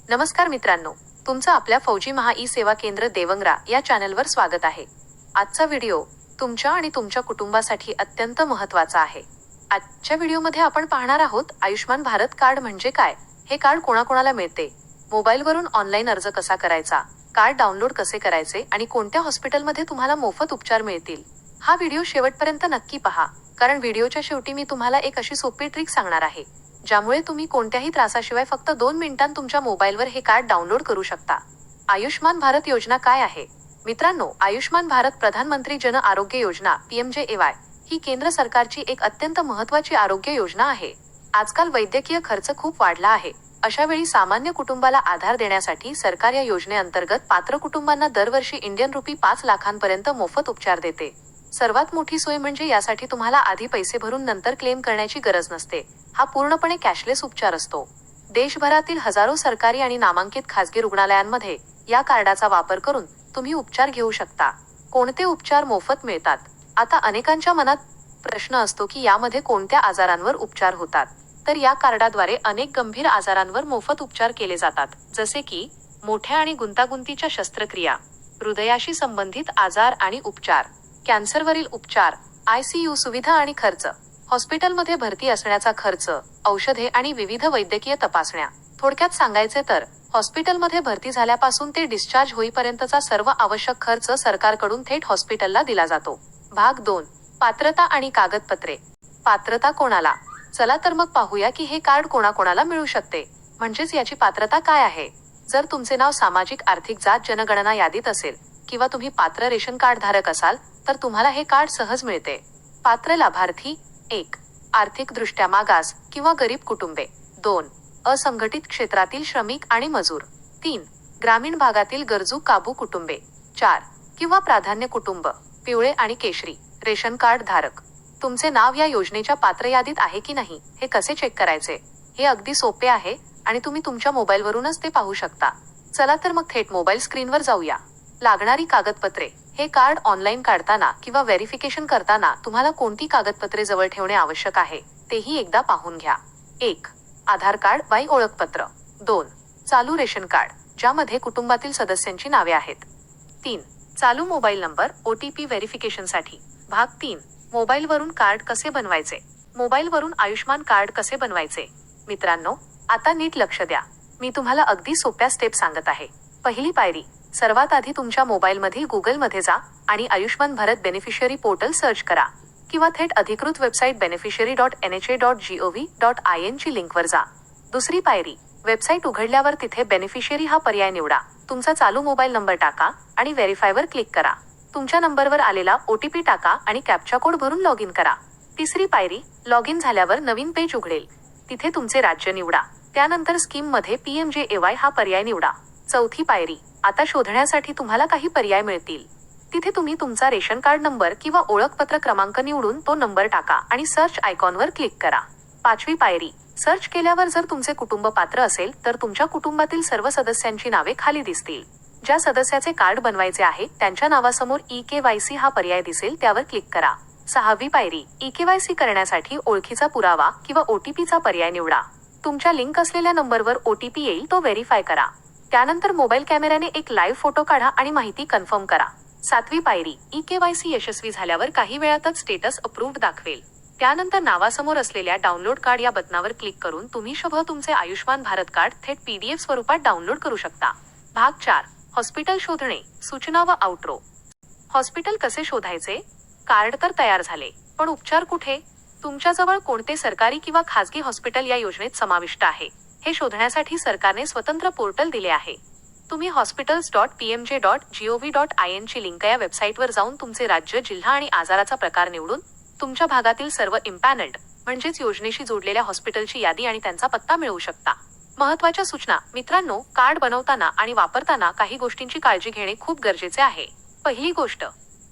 नमस्कार मित्रांनो, तुमचं आपल्या फौजी महा ई सेवा केंद्र देवंगरा या चॅनलवर स्वागत आहे. आजचा व्हिडिओ तुमच्या आणि तुमच्या कुटुंबासाठी अत्यंत महत्त्वाचा आहे. आजच्या व्हिडिओमध्ये आपण पाहणार आहोत आयुष्मान भारत कार्ड म्हणजे काय, हे कार्ड कोणाकोणाला मिळते, मोबाईलवरून ऑनलाईन अर्ज कसा करायचा, कार्ड डाउनलोड कसे करायचे आणि कोणत्या हॉस्पिटलमध्ये तुम्हाला मोफत उपचार मिळतील. हा व्हिडिओ शेवटपर्यंत नक्की पहा, कारण व्हिडिओच्या शेवटी मी तुम्हाला एक अशी सोपी ट्रिक सांगणार आहे, ज्यामुळे तुम्ही कोणत्याही त्रासाशिवाय फक्त 2 मिनिटांत तुमच्या मोबाईलवर हे कार्ड डाउनलोड करू शकता. आयुष्मान भारत योजना काय आहे? मित्रांनो, आयुष्मान भारत प्रधानमंत्री जन आरोग्य योजना PMJAY ही केंद्र सरकारची एक अत्यंत महत्त्वाची आरोग्य योजना आहे. आजकाल वैद्यकीय खर्च खूप वाढला आहे. अशा वेळी सामान्य कुटुंबाला आधार देण्यासाठी सरकार या योजनेअंतर्गत पात्र कुटुंबांना दरवर्षी इंडियन रुपी 5 लाखांपर्यंत मोफत उपचार देते. सर्वात मोठी सोय म्हणजे यासाठी तुम्हाला आधी पैसे भरून नंतर क्लेम करण्याची गरज नसते. हा पूर्णपणे कॅशलेस उपचार असतो. देशभरातील हजारो सरकारी आणि नामांकित खासगी रुग्णालयांमध्ये या कार्डाचा वापर करून तुम्ही उपचार घेऊ शकता. कोणते उपचार मोफत मिळतात? आता अनेकांच्या मनात प्रश्न असतो की यामध्ये कोणत्या आजारांवर उपचार होतात. तर या कार्डाद्वारे अनेक गंभीर आजारांवर मोफत उपचार केले जातात, जसे की मोठ्या आणि गुंतागुंतीच्या शस्त्रक्रिया, हृदयाशी संबंधित आजार आणि उपचार, कॅन्सरवरील उपचार, ICU सुविधा आणि खर्च, हॉस्पिटलमध्ये भरती असण्याचा खर्च, औषधे आणि विविध वैद्यकीय तपासण्या. थोडक्यात सांगायचे तर हॉस्पिटलमध्ये भरती झाल्यापासून ते डिस्चार्ज होईपर्यंतचा सर्व आवश्यक खर्च सरकारकडून थेट हॉस्पिटलला दिला जातो. भाग 2. पात्रता आणि कागदपत्रे. पात्रता कोणाला? चला तर मग पाहूया की हे कार्ड कोणाकोणाला मिळू शकते, म्हणजेच याची पात्रता काय आहे. जर तुमचे नाव सामाजिक आर्थिक जात जनगणना यादीत असेल किंवा तुम्ही पात्र रेशन कार्ड धारक असाल तर तुम्हाला हे कार्ड सहज मिळते. पात्र लाभार्थी: 1. आर्थिकदृष्ट्या मागास किंवा गरीब कुटुंबे. 2. असंघटित क्षेत्रातील श्रमिक आणि मजूर. 3. ग्रामीण भागातील गरजू काबू कुटुंबे. 4. किंवा प्राधान्य कुटुंब, पिवळे आणि केशरी रेशन कार्ड धारक. तुमचे नाव या योजनेच्या पात्र यादीत आहे की नाही हे कसे चेक करायचे? हे अगदी सोपे आहे आणि तुम्ही तुमच्या मोबाईलवरूनच ते पाहू शकता. चला तर मग थेट मोबाईल स्क्रीनवर जाऊया. लागणारी कागदपत्रे. हे कार्ड ऑनलाईन काढताना किंवा व्हेरिफिकेशन करताना तुम्हाला कोणती कागदपत्रे जवळ ठेवणे आवश्यक आहे तेही एकदा पाहून घ्या. 1. आधार कार्ड बाई ओळखपत्र. 2. चालू रेशन कार्ड, ज्यामध्ये कुटुंबातील सदस्यांची नावे आहेत. 3. चालू मोबाईल नंबर OTP व्हेरिफिकेशनसाठी. भाग 3. मोबाईलवरून कार्ड कसे बनवायचे? मोबाईलवरून आयुष्मान कार्ड कसे बनवायचे? मित्रांनो, आता नीट लक्ष द्या. मी तुम्हाला अगदी सोप्या स्टेप सांगत आहे. पहिली पायरी: सर्वात आधी तुमच्या मोबाईलमधील गुगलमध्ये जा आणि Ayushman Bharat beneficiary portal search करा किंवा थेट अधिकृत वेबसाईट beneficiary.nha.gov.in ची लिंकवर जा. दुसरी पायरी: वेबसाईट उघडल्यावर तिथे बेनिफिशियरी हा पर्याय निवडा. तुमचा चालू मोबाईल नंबर टाका आणि व्हेरीफायवर क्लिक करा. तुमच्या नंबरवर आलेला OTP टाका आणि कॅप्चा कोड भरून लॉग इन करा. तिसरी पायरी: लॉग इन झाल्यावर नवीन पेज उघडेल. तिथे तुमचे राज्य निवडा. त्यानंतर स्कीममध्ये PMJAY हा पर्याय निवडा. चौथी पायरी: आता शोधण्यासाठी तुम्हाला काही पर्याय मिळतील. तिथे तुम्ही तुमचा रेशन कार्ड नंबर किंवा ओळखपत्र क्रमांक निवडून तो नंबर टाका आणि सर्च आयकॉनवर क्लिक करा. पाचवी पायरी: सर्च केल्यावर जर तुमचे कुटुंब पात्र असेल तर तुमच्या कुटुंबातील सर्व सदस्यांची नावे खाली दिसतील. ज्या सदस्याचे कार्ड बनवायचे आहे त्यांच्या नावासमोर EKYC हा पर्याय दिसेल, त्यावर क्लिक करा. सहावी पायरी: EKYC करण्यासाठी ओळखीचा पुरावा किंवा OTPचा पर्याय निवडा. तुमच्या लिंक असलेल्या नंबरवर OTP येईल, तो व्हेरीफाय करा. त्यानंतर मोबाईल कॅमेऱ्याने एक लाईव्ह फोटो काढा आणि माहिती कन्फर्म करा. सातवी पायरी: EKYC यशस्वी झाल्यावर काही वेळातच स्टेटस अप्रूव्ड दाखवेल. त्यानंतर नावासमोर असलेल्या डाउनलोड कार्ड या बटनावर क्लिक करून तुम्ही तुमचे आयुष्मान भारत कार्ड थेट PDF स्वरूपात डाउनलोड करू शकता. भाग 4. हॉस्पिटल शोधणे, सूचना व आउट्रो. हॉस्पिटल कसे शोधायचे? कार्ड तर तयार झाले, पण उपचार कुठे? तुमच्याजवळ कोणते सरकारी किंवा खासगी हॉस्पिटल या योजनेत समाविष्ट आहे हे शोधण्यासाठी सरकारने स्वतंत्र पोर्टल दिले आहे. तुम्ही hospitals.pmj.gov.in ची लिंक या वेबसाईटवर जाऊन तुमचे राज्य, जिल्हा आणि आजाराचा प्रकार निवडून तुमच्या भागातील सर्व इम्पॅनल्ड म्हणजेच योजनेशी जोडलेल्या हॉस्पिटलची यादी आणि त्यांचा पत्ता मिळवू शकता. महत्त्वाच्या सूचना. मित्रांनो, कार्ड बनवताना आणि वापरताना काही गोष्टींची काळजी घेणे खूप गरजेचे आहे. पहिली गोष्ट: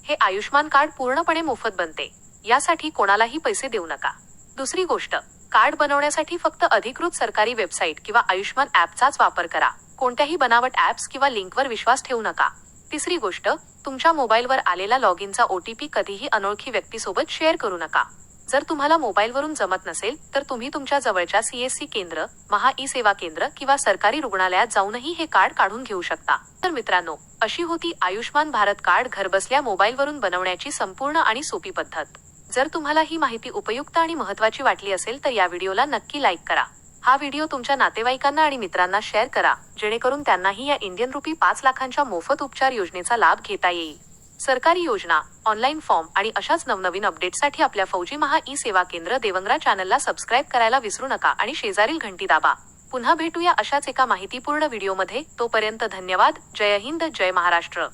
हे आयुष्मान कार्ड पूर्णपणे मोफत बनते. यासाठी कोणालाही पैसे देऊ नका. दुसरी गोष्ट: कार्ड बनवण्यासाठी फक्त अधिकृत सरकारी वेबसाईट किंवा आयुष्मान ॲपचाच वापर करा. कोणत्याही बनावट ॲप्स किंवा लिंकवर विश्वास ठेवू नका. तिसरी गोष्ट: तुमच्या मोबाईलवर आलेला लॉग इनचा OTP कधीही अनोळखी व्यक्तीसोबत शेअर करू नका. जर तुम्हाला मोबाईलवरून जमत नसेल तर तुम्ही तुमच्या जवळच्या CSC केंद्र, महा ई सेवा केंद्र किंवा सरकारी रुग्णालयात जाऊनही हे कार्ड काढून घेऊ शकता. तर मित्रांनो, अशी होती आयुष्मान भारत कार्ड घरबसल्या मोबाईलवरून बनवण्याची संपूर्ण आणि सोपी पद्धत. जर तुम्हाला ही माहिती उपयुक्त आणि महत्त्वाची वाटली असेल तर या व्हिडिओला नक्की लाईक करा. हा व्हिडिओ तुमच्या नातेवाईकांना आणि मित्रांना शेअर करा, जेणेकरून त्यांनाही या इंडियन रुपी 5 लाखांच्या मोफत उपचार योजनेचा लाभ घेता येईल. सरकारी योजना, ऑनलाईन फॉर्म आणि अशाच नवनवीन अपडेट्ससाठी आपल्या फौजी महा ई सेवा केंद्र देवंगरा चॅनलला सबस्क्राईब करायला विसरू नका आणि शेजारील घंटी दाबा. पुन्हा भेटूया अशाच एका माहितीपूर्ण व्हिडिओमध्ये. तोपर्यंत धन्यवाद. जय हिंद, जय महाराष्ट्र.